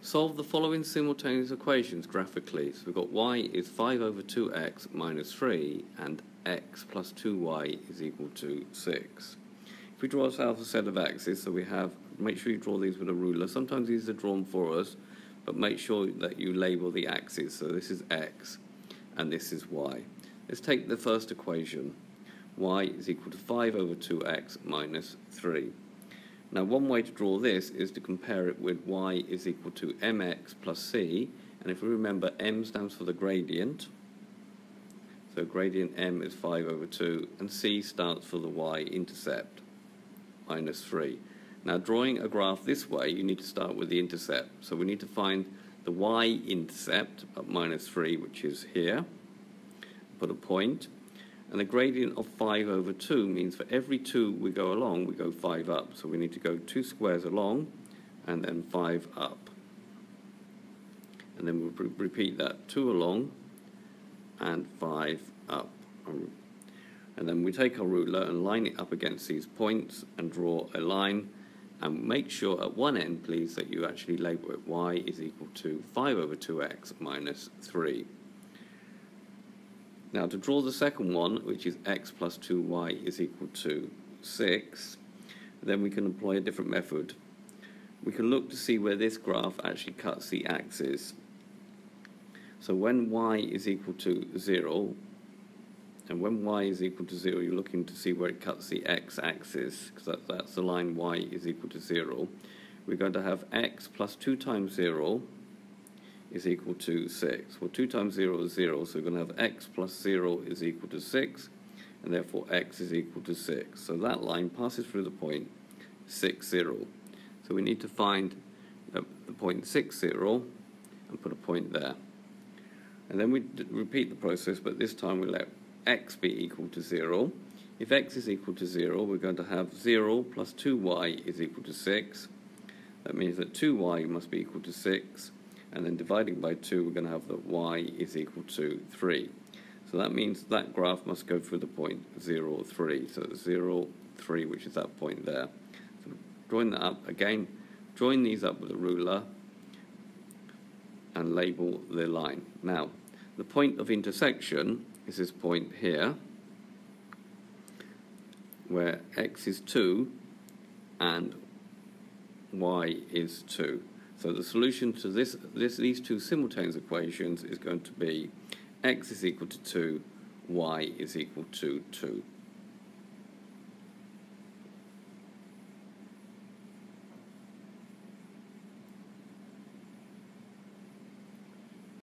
Solve the following simultaneous equations graphically. So we've got y is 5 over 2x minus 3 and x plus 2y is equal to 6. If we draw ourselves a set of axes, so we have, make sure you draw these with a ruler. Sometimes these are drawn for us, but make sure that you label the axes. So this is x and this is y. Let's take the first equation. Y is equal to 5 over 2x minus 3. Now one way to draw this is to compare it with y is equal to mx plus c, and if we remember, m stands for the gradient, so gradient m is 5 over 2, and c stands for the y-intercept, minus 3. Now drawing a graph this way, you need to start with the intercept, so we need to find the y-intercept at minus 3, which is here, put a point. And the gradient of 5 over 2 means for every 2 we go along, we go 5 up. So we need to go 2 squares along and then 5 up. And then we'll repeat that 2 along and 5 up. And then we take our ruler and line it up against these points and draw a line. And make sure at one end, please, that you actually label it y is equal to 5 over 2x minus 3. Now to draw the second one, which is x plus 2y is equal to 6, then we can employ a different method. We can look to see where this graph actually cuts the axis. So when y is equal to 0, and when y is equal to 0, you're looking to see where it cuts the x-axis, because that's the line y is equal to 0. We're going to have x plus 2 times 0 is equal to 6. Well, 2 times 0 is 0, so we're going to have x plus 0 is equal to 6, and therefore x is equal to 6. So that line passes through the point 6, 0. So we need to find the point 6, 0 and put a point there. And then we repeat the process, but this time we let x be equal to 0. If x is equal to 0, we're going to have 0 plus 2y is equal to 6. That means that 2y must be equal to 6. And then dividing by 2, we're going to have that y is equal to 3. So that means that graph must go through the point 0, 3. So 0, 3, which is that point there. So drawing that up, again, join these up with a ruler and label the line. Now, the point of intersection is this point here, where x is 2 and y is 2. So the solution to these two simultaneous equations is going to be x is equal to 2, y is equal to 2.